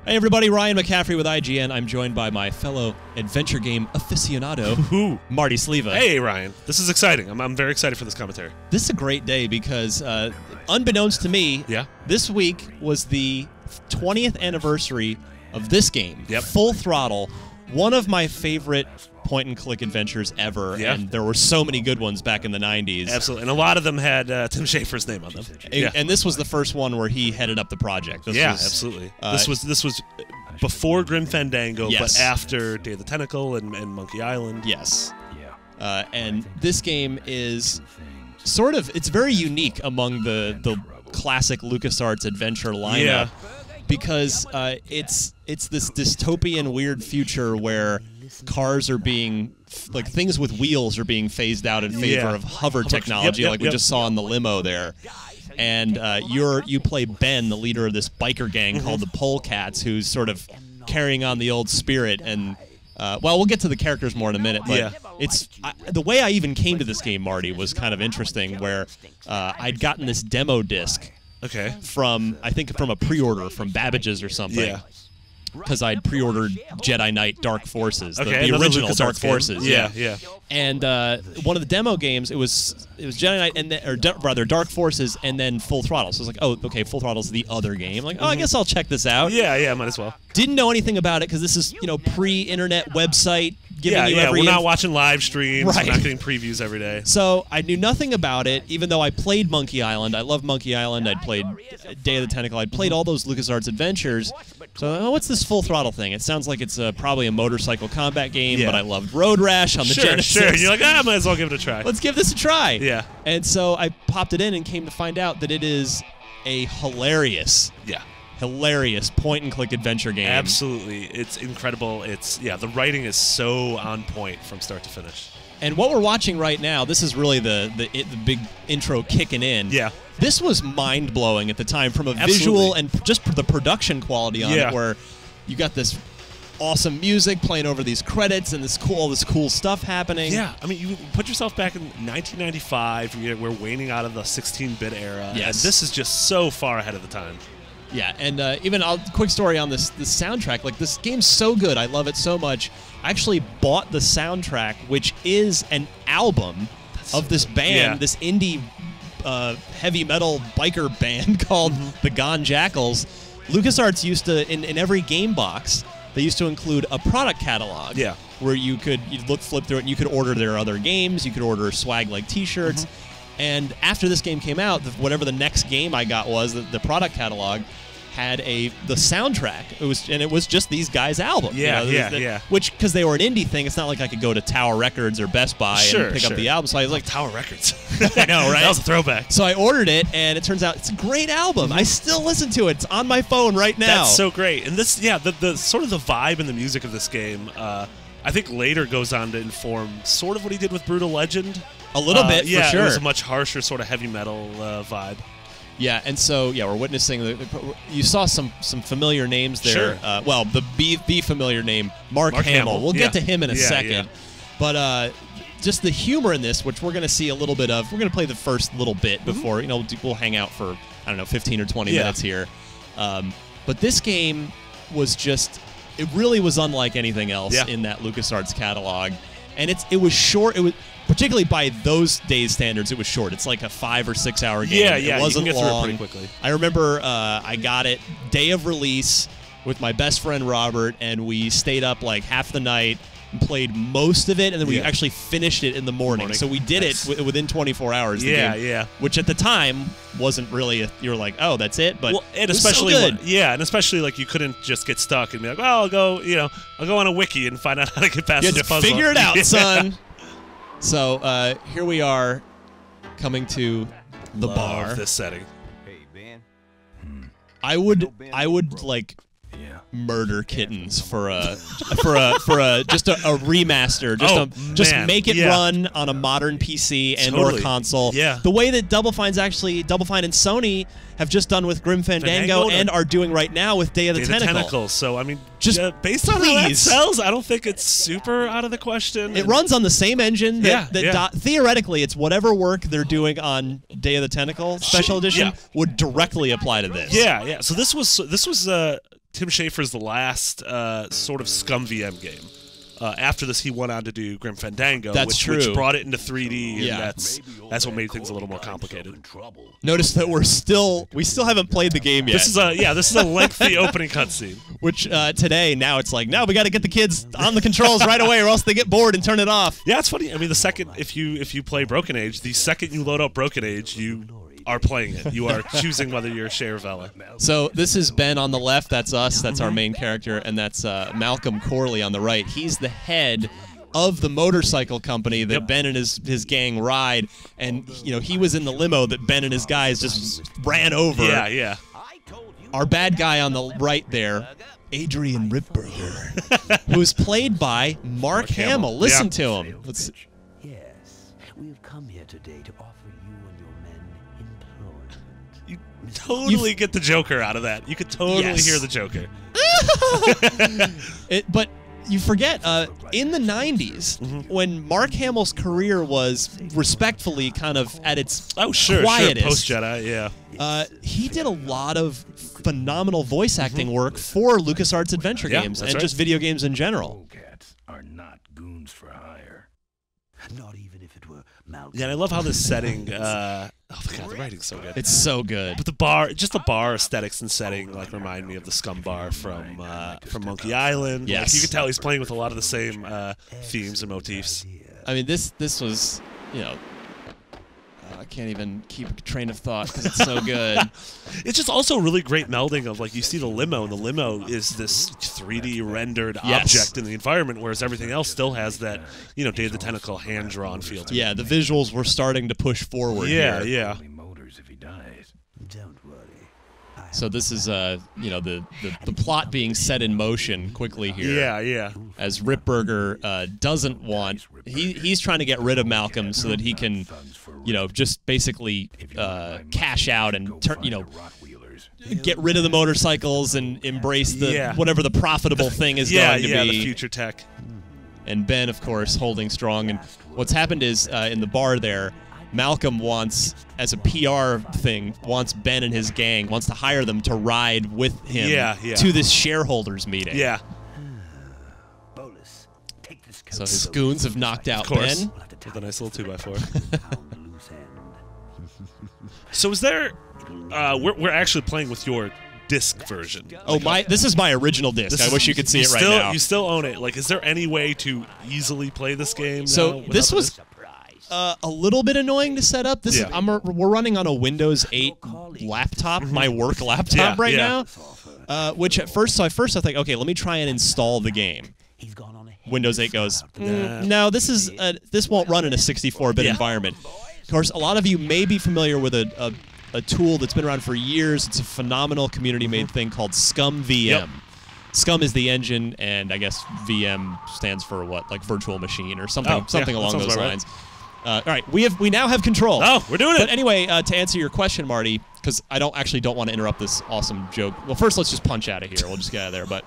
Hey everybody, Ryan McCaffrey with IGN. I'm joined by my fellow adventure game aficionado, Marty Sleva. Hey Ryan, this is exciting. I'm very excited for this commentary. This is a great day because, unbeknownst to me, this week was the 20th anniversary of this game, Full Throttle, one of my favorite point-and-click adventures ever, and there were so many good ones back in the 90s. Absolutely, and a lot of them had Tim Schafer's name on them. And this was the first one where he headed up the project. This was, absolutely. This was before Grim Fandango, but after Day of the Tentacle and Monkey Island. Yes. And this game is sort of, it's very unique among the classic LucasArts adventure lineup. Because it's this dystopian weird future where cars are being, like, things with wheels are being phased out in favor of hover technology, like we just saw in the limo there. And you play Ben, the leader of this biker gang called the Polecats, who's sort of carrying on the old spirit. And well, we'll get to the characters more in a minute, but the way I even came to this game, Marty, was kind of interesting, where I'd gotten this demo disc. From, I think, from a pre-order from Babbage's or something. Because I'd pre-ordered Jedi Knight Dark Forces, the original Dark Forces. And one of the demo games, it was Jedi Knight, and rather Dark Forces, and then Full Throttle. So I was like, oh, okay, Full Throttle's the other game. Like, oh, I guess I'll check this out. Might as well. Didn't know anything about it because this is, pre-internet website. We're not watching live streams. We're not getting previews every day. So I knew nothing about it, even though I played Monkey Island. I love Monkey Island. I'd played Day of the Tentacle. I'd played all those LucasArts adventures. So what's this Full Throttle thing? It sounds like it's probably a motorcycle combat game, but I loved Road Rash on the Genesis. Sure. You're like, I might as well give it a try. Let's give this a try. And so I popped it in and came to find out that it is a hilarious point-and-click adventure game. Absolutely. It's incredible. It's, the writing is so on point from start to finish. And what we're watching right now, this is really the big intro kicking in. This was mind-blowing at the time from a visual and just the production quality on it, where you got this awesome music playing over these credits and all this cool stuff happening. I mean, you put yourself back in 1995, we're waning out of the 16-bit era, and this is just so far ahead of the time. And even a quick story on this soundtrack. Like, this game's so good. I love it so much. I actually bought the soundtrack, which is an album of this band, this indie heavy metal biker band called the Gone Jackals. LucasArts used to, in every game box, they used to include a product catalog where you'd flip through it and you could order their other games. You could order swag like T-shirts. And after this game came out, whatever the next game I got was, the product catalog had the soundtrack. It was just these guys' album. Which, because they were an indie thing, it's not like I could go to Tower Records or Best Buy and pick up the album. So I was like, Tower Records. I know, right? That was a throwback. So I ordered it, and it turns out it's a great album. I still listen to it. It's on my phone right now. That's so great. And this, the sort of the vibe and the music of this game, I think later goes on to inform sort of what he did with Brutal Legend. A little bit, for sure. It was a much harsher sort of heavy metal vibe. And so we're witnessing. You saw some familiar names there. Well, the familiar name, Mark Hamill. We'll get to him in a second. But just the humor in this, which we're going to see a little bit of. We're going to play the first little bit before we'll hang out for 15 or 20 minutes here. But this game was just. It really was unlike anything else in that LucasArts catalog, and it was short. It was. Particularly by those days' standards, it was short. It's like a 5 or 6 hour game. It wasn't you can get long. Through it pretty quickly. I remember I got it day of release with my best friend Robert, and we stayed up like half the night and played most of it, and then we actually finished it in the morning. So we did it within 24 hours. Which at the time wasn't really. You were like, oh, that's it. But and especially so good. and especially like you couldn't just get stuck and be like, well, I'll go on a wiki and find out how to get past this puzzle. You had to figure it out, son. So here we are, coming to the bar. This setting. Hey Ben. I would like murder kittens for a just a remaster, just make it run on a modern PC and or console. The way that Double Fine and Sony have just done with Grim Fandango and are doing right now with Day of the Tentacle. So I mean, just based on how that sells, I don't think it's super out of the question. It runs on the same engine. Theoretically, it's whatever work they're doing on Day of the Tentacle Special Edition would directly apply to this. So this was Tim Schafer's last sort of Scum VM game. After this, he went on to do Grim Fandango, which brought it into 3D, and that's what made things a little more complicated. Notice that we still haven't played the game yet. This is a lengthy opening cutscene. Which today, now it's like, no, we got to get the kids on the controls right away, or else they get bored and turn it off. Yeah, it's funny. I mean, the second if you play Broken Age, the second you load up Broken Age, you are playing it. You are choosing whether you're Shay or Vela. So this is Ben on the left. That's us. That's our main character, and that's Malcolm Corley on the right. He's the head of the motorcycle company that Ben and his gang ride, and he was in the limo that Ben and his guys just ran over. Yeah. Our bad guy on the right there, Adrian Ripburger, who's played by Mark Hamill. Listen to him. Yes, we've come here today to offer you and your men employment. You totally get the Joker out of that. You could totally hear the Joker. But you forget, in the 90s, when Mark Hamill's career was respectfully kind of at its quietest, post-Jedi, yeah. He did a lot of phenomenal voice acting work for LucasArts adventure games and just video games in general. Cats are not goons for hire. Not even if it were Malcolm. Yeah, and I love how this setting. Oh my god, the writing's so good. It's so good. But the bar aesthetics and setting remind me of the Scum bar from Monkey Island. Yes, you can tell he's playing with a lot of the same themes and motifs. I mean, this was, I can't even keep a train of thought because it's so good. It's just also a really great melding of, you see the limo, and the limo is this 3D rendered object in the environment, whereas everything else still has that, Day of the Tentacle hand-drawn feel to it. Yeah, the visuals were starting to push forward here. Yeah. Don't worry. So this is, the plot being set in motion quickly here. Yeah. As Ripburger doesn't want, he's trying to get rid of Malcolm so that he can, just basically cash out and get rid of the motorcycles and embrace the whatever the profitable thing is going to be. The future tech. And Ben, of course, holding strong. And what's happened is in the bar there, Malcolm wants, as a PR thing, wants Ben and his gang, wants to hire them to ride with him to this shareholders meeting. Yeah. So his goons have knocked out Ben. With a nice little 2x4. So is there... we're actually playing with your disc version. Oh, this is my original disc. I wish you could see it right now. You still own it. Is there any way to easily play this game So this was... a little bit annoying to set up. We're running on a Windows 8 laptop, my work laptop now. Which at first I think, okay, let me try and install the game. Windows 8 goes, no, this won't run in a 64-bit environment. Of course, a lot of you may be familiar with a tool that's been around for years. It's a phenomenal community-made thing called Scum VM. Yep. Scum is the engine, and I guess VM stands for what, virtual machine or something along those lines. All right, we now have control. Oh, we're doing it. But anyway, to answer your question, Marty, because I don't want to interrupt this awesome joke. Well, first let's just punch out of here. We'll just get out of there. But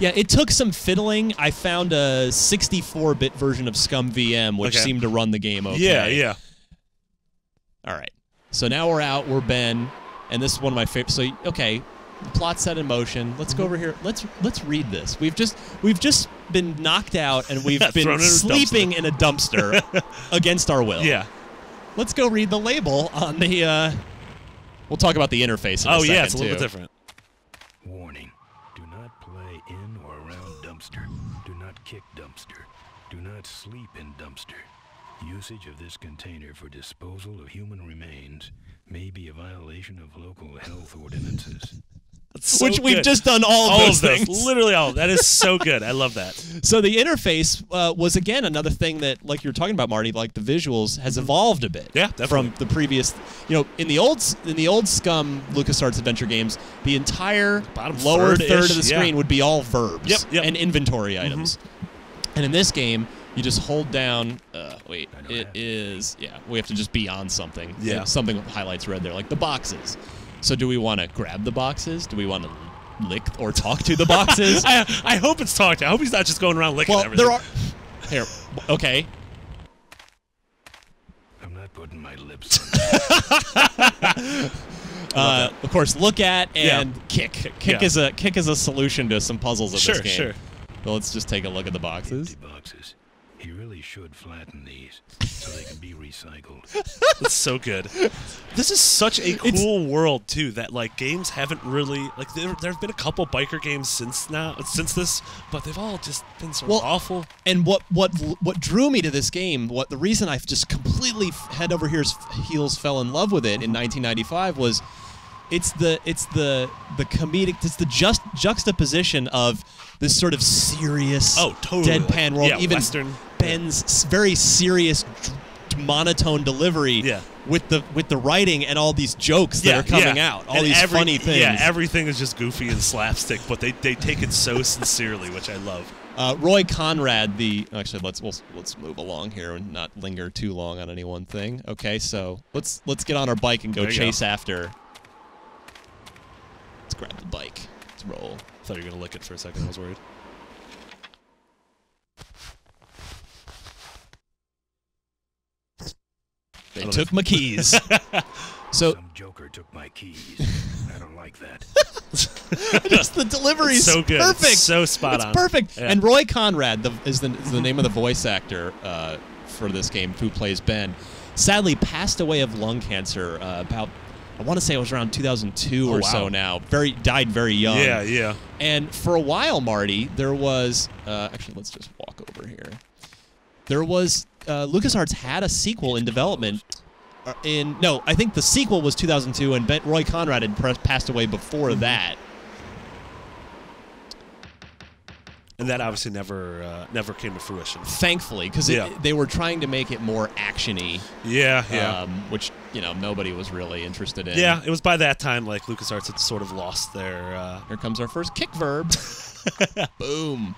it took some fiddling. I found a 64-bit version of Scum VM, which seemed to run the game okay. Yeah. All right. So now we're out. We're Ben, and this is one of my favorites. So the plot set in motion. Let's go over here. Let's read this. We've just been knocked out, and we've been sleeping in a dumpster against our will. Yeah. Let's go read the label on the. We'll talk about the interface. In a second, it's a little bit different. Warning: do not play in or around dumpster. Do not kick dumpster. Do not sleep in dumpster. Usage of this container for disposal of human remains may be a violation of local health ordinances. So Which we've just done all of those things. Literally all. That is so good. I love that. So the interface was, again, another thing that, like you were talking about, Marty, the visuals has evolved a bit. Yeah, definitely. From the previous, in the old Scum LucasArts adventure games, the entire lower third of the screen would be all verbs and inventory items. And in this game, you just hold down, we have to just be on something. Yeah. Something highlights red there, like the boxes. So do we want to grab the boxes? Do we want to lick or talk to the boxes? I hope it's talked to. I hope he's not just going around licking everything. There are... Here, okay. I'm not putting my lips on that. Of course, look at and kick. Kick is a solution to some puzzles of this game. Sure. So let's just take a look at the boxes. Empty boxes. You really should flatten these so they can be recycled. That's so good. This is such a cool world too. That like games haven't really like there have been a couple biker games since this, but they've all just been sort of awful. And what drew me to this game, the reason I just completely head over heels fell in love with it in 1995 was it's the comedic, it's the juxtaposition of this sort of serious, deadpan world, even Western. Ben's very serious, monotone delivery with the writing and all these jokes that are coming out, all these funny things. Yeah, everything is just goofy and slapstick, but they take it so sincerely, which I love. Roy Conrad, actually let's move along here and not linger too long on any one thing. Okay, so let's get on our bike and go chase after. Let's grab the bike. Let's roll. I thought you were gonna lick it for a second. I was worried. They took my keys. So some joker took my keys. I don't like that. Just the delivery is so good. Perfect. It's so spot on. It's perfect. Yeah. And Roy Conrad is the name of the voice actor for this game who plays Ben. Sadly, passed away of lung cancer about, I want to say it was around 2002 or so now. Died very young. Yeah. And for a while, Marty, there was actually let's just walk over here. There was LucasArts had a sequel in development. I think the sequel was 2002, and Roy Conrad had passed away before that. And that obviously never came to fruition. Thankfully, because they were trying to make it more action-y. Yeah. Which nobody was really interested in. Yeah, it was by that time like LucasArts had sort of lost their. Here comes our first kick verb. Boom.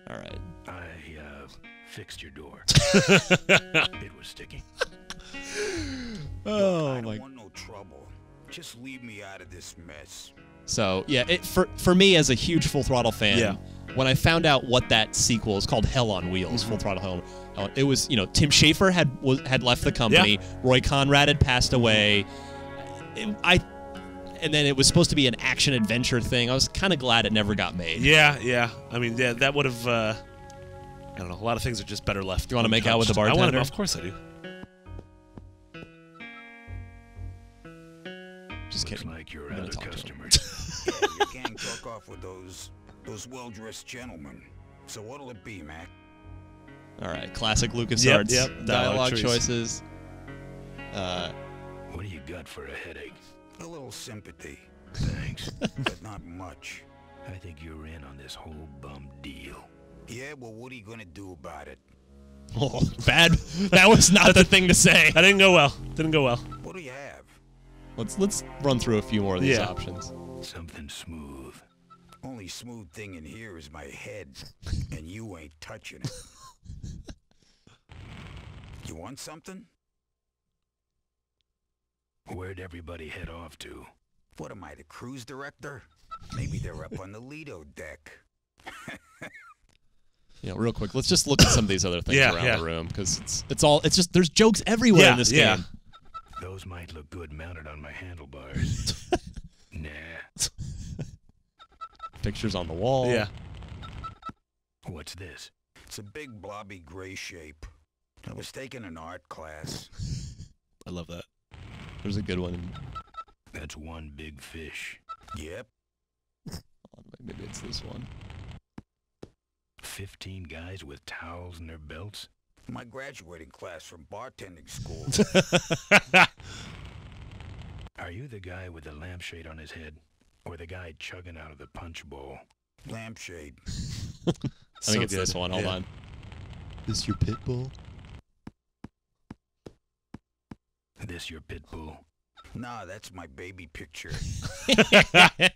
All right. I fixed your door. It was sticky. Oh I my. don't want no trouble. Just leave me out of this mess. So yeah, for me as a huge Full Throttle fan, when I found out what that sequel is called, Hell on Wheels, Full Throttle Hell, it was Tim Schafer had left the company, Roy Conrad had passed away, and then it was supposed to be an action adventure thing. I was kind of glad it never got made. Yeah. I mean, that would have. I don't know. A lot of things are just better left. You want to make out with the bartender? I want to. Of course I do. Just kidding. Looks like your other customer. Yeah, your gang took off with those well-dressed gentlemen. So what'll it be, Mac? All right, classic LucasArts Yep. dialogue choices. What do you got for a headache? A little sympathy, Thanks. but not much. I think you're in on this whole bum deal. Yeah, well, what are you gonna do about it? Oh, bad. That was not the thing to say. That didn't go well. Didn't go well. What do you have? Let's run through a few more of these options. Something smooth. Only smooth thing in here is my head, and you ain't touching it. You want something? Where'd everybody head off to? What am I, the cruise director? Maybe they're up on the Lido deck. Real quick, let's just look at some of these other things around the room, because it's just there's jokes everywhere in this game. Those might look good mounted on my handlebars. Nah. Pictures on the wall. Yeah. What's this? It's a big blobby gray shape. I was taking an art class. I love that. There's a good one. That's one big fish. Yep. Maybe it's this one. 15 guys with towels in their belts? My graduating class from bartending school. Are you the guy with the lampshade on his head? Or the guy chugging out of the punch bowl? Lampshade. I think it's this one. Hold on. Is this your pit bull? This your pit bull? Nah, that's my baby picture. All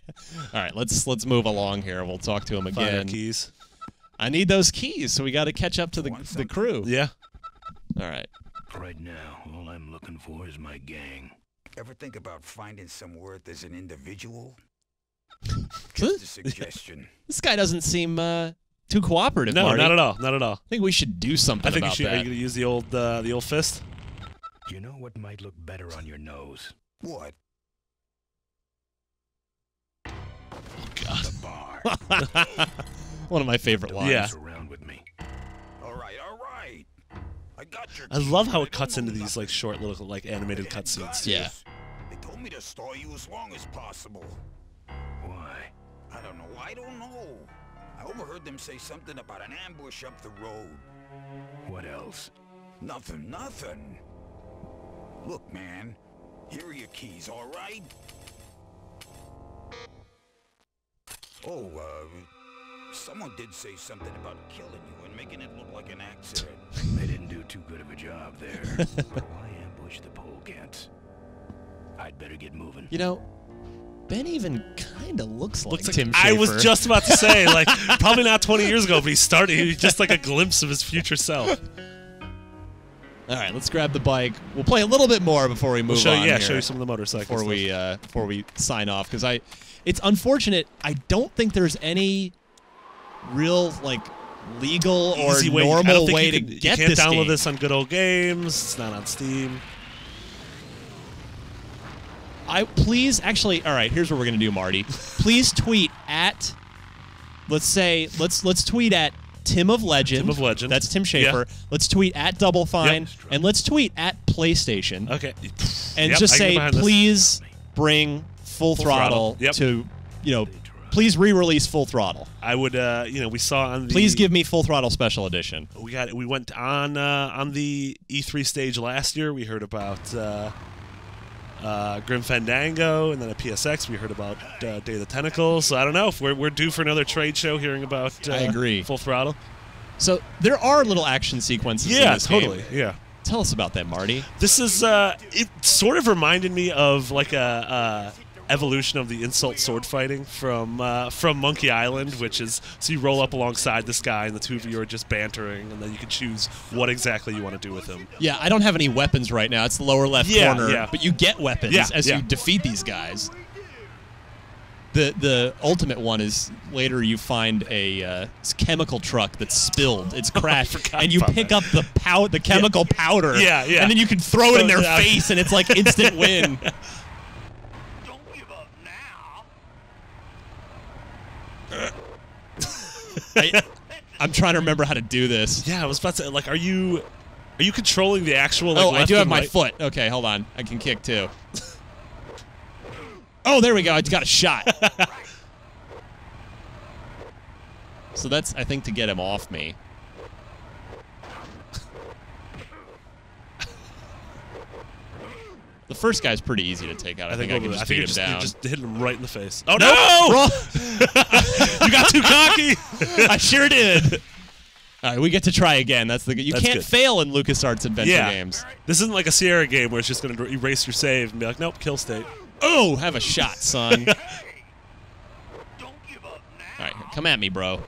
right, let's move along here. We'll talk to him Find our again. keys. I need those keys, so we got to catch up to the crew. Yeah. All right. Right now, all I'm looking for is my gang. Ever think about finding some worth as an individual? Just a suggestion. This guy doesn't seem too cooperative. No, Marty. not at all. Not at all. I think we should do something I think about you should. that. Are you gonna use the old fist? You know what might look better on your nose? What? God. The bar. One of my favorite lines. Yeah. Around with me. All right, all right. I got your I love how keys, it but I cuts don't into know these like nothing. short little like animated They hadn't got cutscenes. Yeah. this. They told me to stall you as long as possible. Why? I don't know. I don't know. I overheard them say something about an ambush up the road. What else? Nothing, nothing. Look, man. Here are your keys, all right? Oh, someone did say something about killing you and making it look like an accident. They didn't do too good of a job there. But why ambush the polecats? I'd better get moving. You know, Ben even kind of looks like Looks like Tim I Schafer. was just about to say, like, probably not 20 years ago, but he was just like a glimpse of his future self. All right, let's grab the bike. We'll play a little bit more before we move Show on. you, yeah, here, show you some of the motorcycles. before we sign off, because it's unfortunate. I don't think there's any real like legal or Easy way. I normal don't think way you to can, get you can't this download game. this on Good Old Games. It's not on Steam. All right, here's what we're gonna do, Marty. Please tweet at, let's tweet at Tim of Legend. Tim of Legend. That's Tim Schafer. Yeah. Let's tweet at Double Fine, Yep. and let's tweet at PlayStation. Okay. And Yep, just I can get say, behind this. please bring Full Throttle Yep. to, please re-release Full Throttle. I would, we saw on the. Please give me Full Throttle Special Edition. We went on the E3 stage last year. We heard about Grim Fandango, and then at PSX we heard about Day of the Tentacles. So I don't know if we're due for another trade show. Hearing about I agree. Full Throttle. So there are little action sequences in Yeah, this totally. game. Yeah. Tell us about that, Marty. This is it sort of reminded me of like a evolution of the insult sword fighting from Monkey Island, which is so you roll up alongside this guy and the two of you are just bantering, and then you can choose what exactly you want to do with him. Yeah, I don't have any weapons right now. It's the lower left corner, yeah. but you get weapons as you defeat these guys. The ultimate one is later you find a chemical truck that's spilled. It's crashed, and you pick up the chemical powder. Yeah, yeah. And then you can throw it in their Yeah. face, and it's like instant win. Don't give up now. I'm trying to remember how to do this. Yeah, I was about to say, like, are you controlling the actual? Like, Oh, I left do have and my right? foot. Okay, hold on. I can kick too. Oh, there we go. I just got a shot. So that's, I think, to get him off me. The first guy's pretty easy to take out. I think I can just beat him down. You just hit him right in the face. Oh, Nope, no! wrong. You got too cocky! I sure did. All right, we get to try again. That's you That's can't good. fail in LucasArts adventure Yeah. games. This isn't like a Sierra game where it's just going to erase your save and be like, nope, kill state. Oh, have a shot, son. Don't give up now. All right, come at me, bro.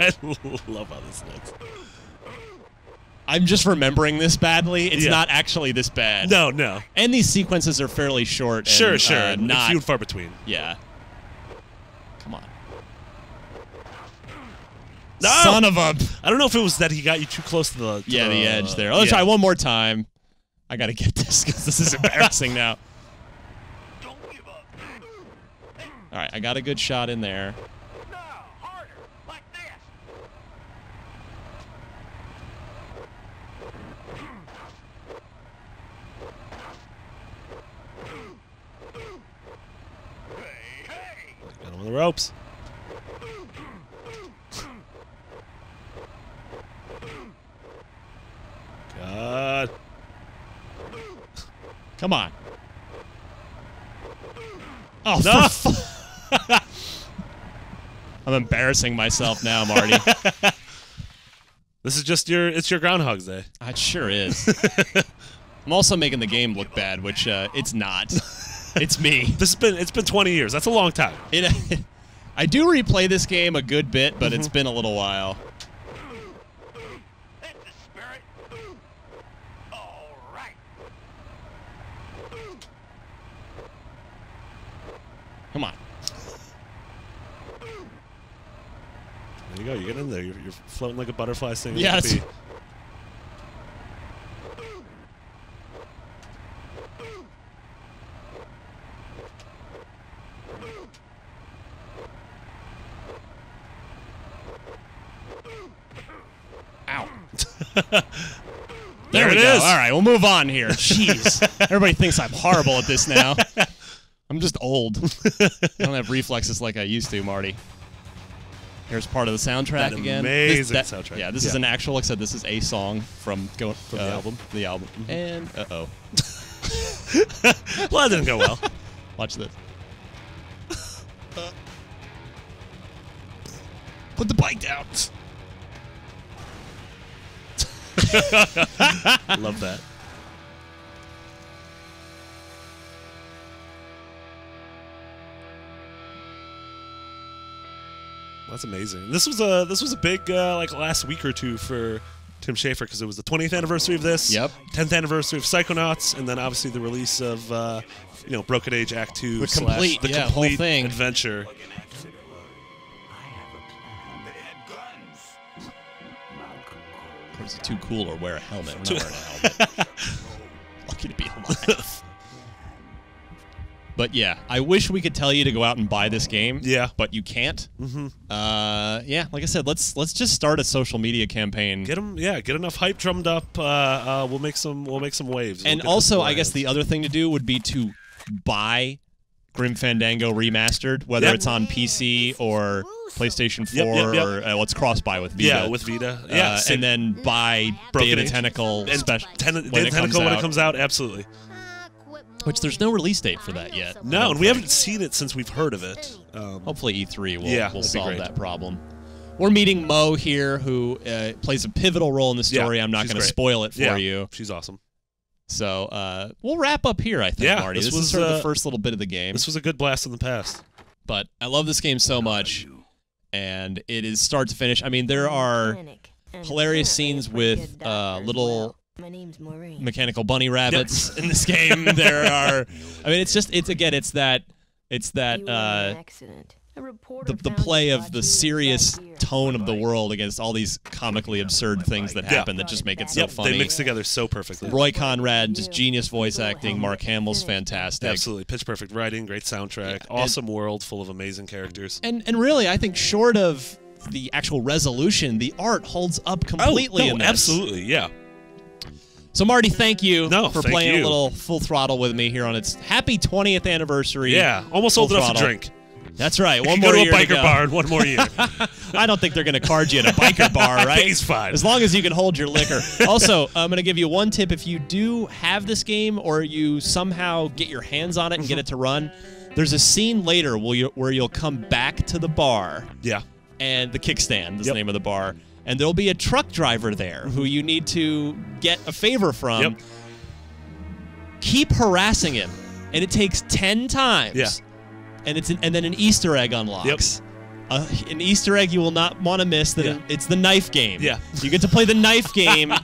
I love how this looks. I'm just remembering this badly. It's Yeah. not actually this bad. No, no. And these sequences are fairly short. Sure, and, sure. Not. Few and far between. Yeah. Come on. No! Son of a. I don't know if it was that he got you too close to the Yeah, the edge there. Let's try one more time. I gotta get this because this is embarrassing now. Don't give up. All right, I got a good shot in there. No, harder, like this. Hey! Got him on the ropes. God. Come on. Oh, No. I'm embarrassing myself now, Marty. This is just it's your Groundhog's Day. It sure is. I'm also making the game look bad, which it's not. It's me. It's been 20 years. That's a long time. I do replay this game a good bit, but it's been a little while. That's the spirit. All right. Come on. There you go. You're getting in there. You're floating like a butterfly singing. Yeah, like a bee. Ow. There we it go. is. All right, we'll move on here. Jeez. Everybody thinks I'm horrible at this now. I'm just old. I don't have reflexes like I used to, Marty. Here's part of the soundtrack That again. amazing soundtrack. Yeah, this is an actual, like I said, this is a song from the album. The album. And, uh-oh. Well, that didn't go well. Watch this. Put the bike down. Love that. That's amazing. This was a big like last week or two for Tim Schafer because it was the 20th anniversary of this. Yep. 10th anniversary of Psychonauts, and then obviously the release of Broken Age Act 2 The complete, the yeah, complete whole thing. adventure. Of course, it's too cool or wear a helmet. We're not wearing a helmet. Lucky to be alive. But yeah, I wish we could tell you to go out and buy this game. Yeah. But you can't. Yeah, like I said, let's just start a social media campaign. Get enough hype drummed up. We'll make some waves. And also, I guess the other thing to do would be to buy Grim Fandango Remastered, whether it's on PC or PlayStation 4 or what's cross-buy with Vita. Yeah, with Vita. Yeah, and then buy Broken Day of the Age. Tentacle And special when it comes out. Absolutely. Which there's no release date for that yet. No, and we haven't seen it since we've heard of it. Hopefully E3 will that'd be solve great. that problem. We're meeting Mo here, who plays a pivotal role in the story. I'm not she's going to great. spoil it for you. She's awesome. So we'll wrap up here, I think, Yeah, Marty. this This was, is sort of the first little bit of the game. This was a good blast in the past. But I love this game so much, and it is start to finish. I mean, there are hilarious scenes with little mechanical bunny rabbits in this game. There are, I mean, it's that the play of the serious tone of the world against all these comically absurd things that happen that just make it so funny. They mix together so perfectly. Roy Conrad, just genius voice acting. Mark Hamill's fantastic. Absolutely. Pitch perfect writing, great soundtrack, awesome world full of amazing characters. And really, I think short of the actual resolution, the art holds up completely in this. Absolutely, yeah. So, Marty, thank you for thank playing you. a little Full Throttle with me here on its happy 20th anniversary. Yeah, almost Full old enough to Throttle. drink. That's right. One Go more to a year biker to go. bar in one more year. I don't think they're going to card you at a biker bar, right? He's fine. As long as you can hold your liquor. Also, I'm going to give you one tip. If you do have this game or you somehow get your hands on it and get it to run, there's a scene later where you'll come back to the bar. Yeah. And the kickstand is the name of the bar. And there'll be a truck driver there who you need to get a favor from. Yep. Keep harassing him. And it takes 10 times. Yeah. And then an Easter egg unlocks. An Easter egg you will not want to miss. It's the knife game. Yeah. You get to play the knife game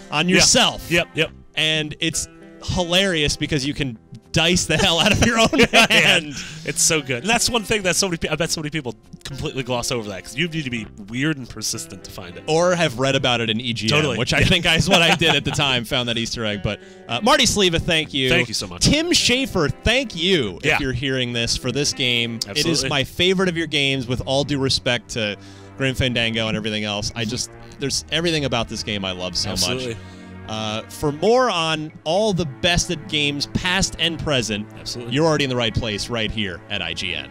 on yourself. Yep. And it's hilarious because you can dice the hell out of your own hand. It's so good. And that's one thing that I bet so many people completely gloss over that because you need to be weird and persistent to find it. Or have read about it in IGN, which I think is what I did at the time, found that Easter egg. But Marty Sleva, thank you. Thank you so much. Tim Schafer, thank you if you're hearing this for this game. Absolutely. It is my favorite of your games, with all due respect to Grim Fandango and everything else. There's everything about this game I love so much. For more on all the best at games, past and present, you're already in the right place right here at IGN.